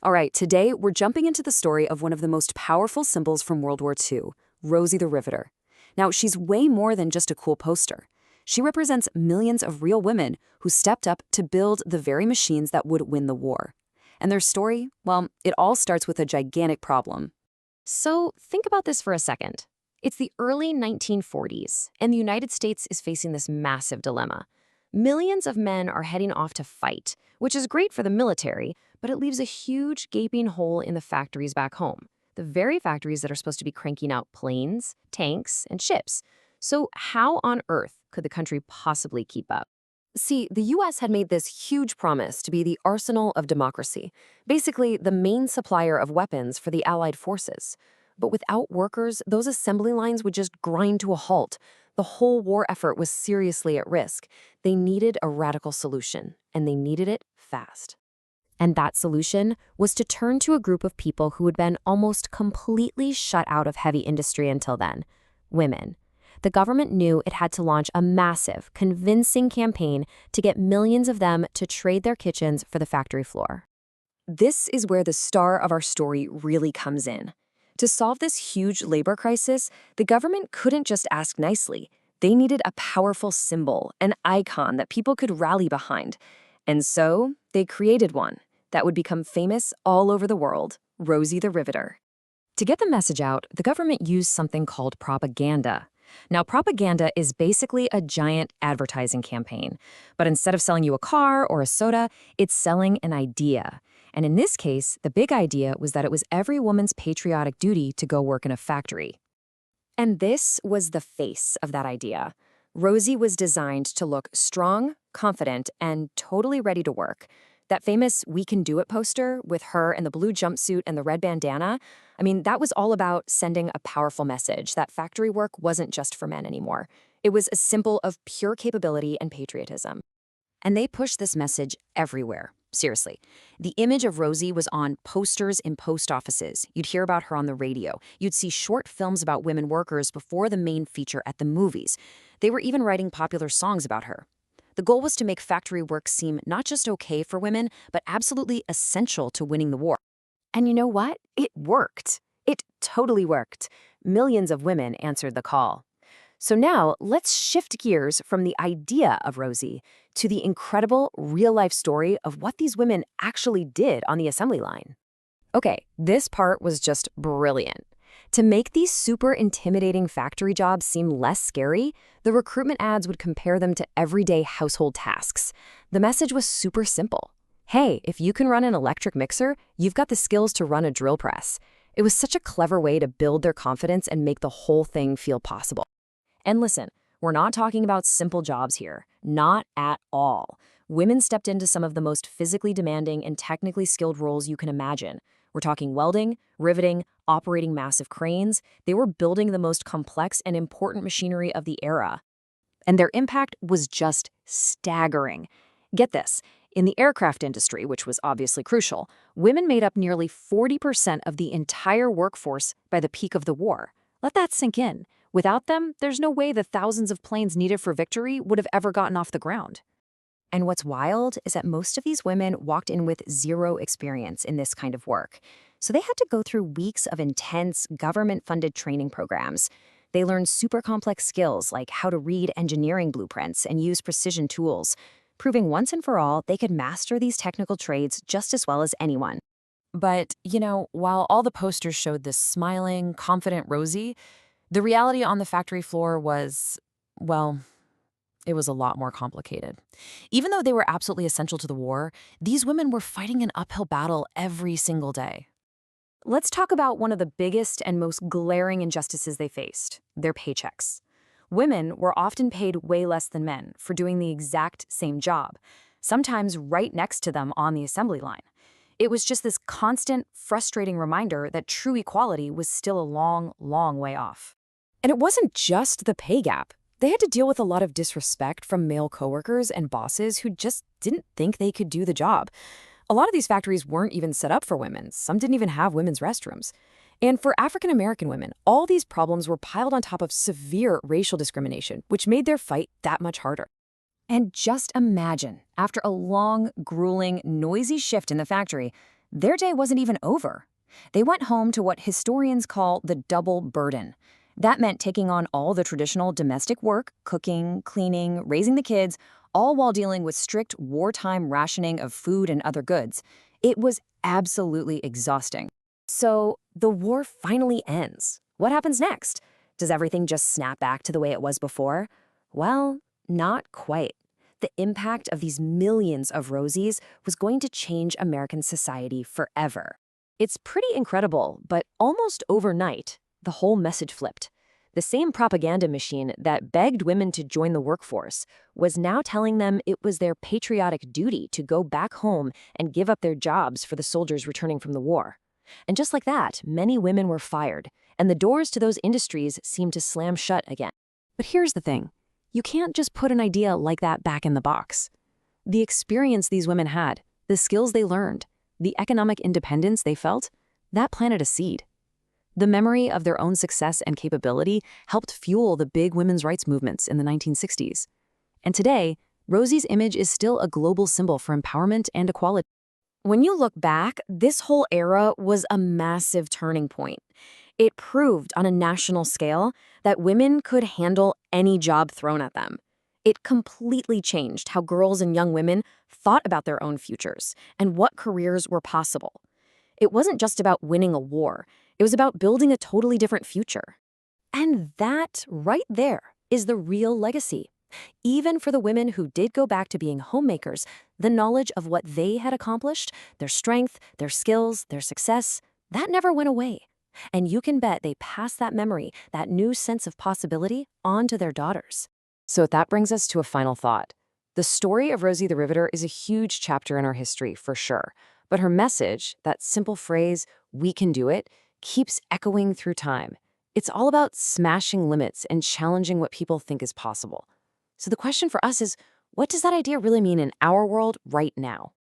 All right, today we're jumping into the story of one of the most powerful symbols from World War II, Rosie the Riveter. Now, she's way more than just a cool poster. She represents millions of real women who stepped up to build the very machines that would win the war. And their story, well, it all starts with a gigantic problem. So think about this for a second. It's the early 1940s, and the United States is facing this massive dilemma. Millions of men are heading off to fight, which is great for the military, but it leaves a huge gaping hole in the factories back home. The very factories that are supposed to be cranking out planes, tanks, and ships. So how on earth could the country possibly keep up? See, the US had made this huge promise to be the arsenal of democracy, basically the main supplier of weapons for the Allied forces. But without workers, those assembly lines would just grind to a halt. The whole war effort was seriously at risk. They needed a radical solution, and they needed it fast. And that solution was to turn to a group of people who had been almost completely shut out of heavy industry until then: women. The government knew it had to launch a massive, convincing campaign to get millions of them to trade their kitchens for the factory floor. This is where the star of our story really comes in. To solve this huge labor crisis, the government couldn't just ask nicely. They needed a powerful symbol, an icon that people could rally behind. And so they created one that would become famous all over the world: Rosie the Riveter. To get the message out, the government used something called propaganda. Now, propaganda is basically a giant advertising campaign. But instead of selling you a car or a soda, it's selling an idea. And in this case, the big idea was that it was every woman's patriotic duty to go work in a factory. And this was the face of that idea. Rosie was designed to look strong, confident, and totally ready to work. That famous "We Can Do It" poster with her in the blue jumpsuit and the red bandana, that was all about sending a powerful message that factory work wasn't just for men anymore. It was a symbol of pure capability and patriotism. And they pushed this message everywhere. Seriously. The image of Rosie was on posters in post offices. You'd hear about her on the radio. You'd see short films about women workers before the main feature at the movies. They were even writing popular songs about her. The goal was to make factory work seem not just okay for women, but absolutely essential to winning the war. And you know what? It worked. It totally worked. Millions of women answered the call. So now, let's shift gears from the idea of Rosie to the incredible real-life story of what these women actually did on the assembly line. Okay, this part was just brilliant. To make these super intimidating factory jobs seem less scary, the recruitment ads would compare them to everyday household tasks. The message was super simple. Hey, if you can run an electric mixer, you've got the skills to run a drill press. It was such a clever way to build their confidence and make the whole thing feel possible. And listen, we're not talking about simple jobs here. Not at all. Women stepped into some of the most physically demanding and technically skilled roles you can imagine. We're talking welding, riveting, operating massive cranes. They were building the most complex and important machinery of the era. And their impact was just staggering. Get this. In the aircraft industry, which was obviously crucial, women made up nearly 40% of the entire workforce by the peak of the war. Let that sink in. Without them, there's no way the thousands of planes needed for victory would have ever gotten off the ground. And what's wild is that most of these women walked in with zero experience in this kind of work. So they had to go through weeks of intense, government-funded training programs. They learned super complex skills like how to read engineering blueprints and use precision tools, proving once and for all they could master these technical trades just as well as anyone. But, while all the posters showed this smiling, confident Rosie, the reality on the factory floor was, well, it was a lot more complicated. Even though they were absolutely essential to the war, these women were fighting an uphill battle every single day. Let's talk about one of the biggest and most glaring injustices they faced: their paychecks. Women were often paid way less than men for doing the exact same job, sometimes right next to them on the assembly line. It was just this constant, frustrating reminder that true equality was still a long, long way off. And it wasn't just the pay gap. They had to deal with a lot of disrespect from male coworkers and bosses who just didn't think they could do the job. A lot of these factories weren't even set up for women. Some didn't even have women's restrooms. And for African American women, all these problems were piled on top of severe racial discrimination, which made their fight that much harder. And just imagine, after a long, grueling, noisy shift in the factory, their day wasn't even over. They went home to what historians call the double burden. That meant taking on all the traditional domestic work, cooking, cleaning, raising the kids, all while dealing with strict wartime rationing of food and other goods. It was absolutely exhausting. So, the war finally ends. What happens next? Does everything just snap back to the way it was before? Well, not quite. The impact of these millions of Rosies was going to change American society forever. It's pretty incredible, but almost overnight, the whole message flipped. The same propaganda machine that begged women to join the workforce was now telling them it was their patriotic duty to go back home and give up their jobs for the soldiers returning from the war. And just like that, many women were fired, and the doors to those industries seemed to slam shut again. But here's the thing. You can't just put an idea like that back in the box. The experience these women had, the skills they learned, the economic independence they felt, that planted a seed. The memory of their own success and capability helped fuel the big women's rights movements in the 1960s. And today, Rosie's image is still a global symbol for empowerment and equality. When you look back, this whole era was a massive turning point. It proved on a national scale that women could handle any job thrown at them. It completely changed how girls and young women thought about their own futures and what careers were possible. It wasn't just about winning a war. It was about building a totally different future. And that, right there, is the real legacy. Even for the women who did go back to being homemakers, the knowledge of what they had accomplished, their strength, their skills, their success, that never went away. And you can bet they passed that memory, that new sense of possibility, on to their daughters. So that brings us to a final thought. The story of Rosie the Riveter is a huge chapter in our history, for sure. But her message, that simple phrase, "we can do it," keeps echoing through time. It's all about smashing limits and challenging what people think is possible. So the question for us is, what does that idea really mean in our world right now?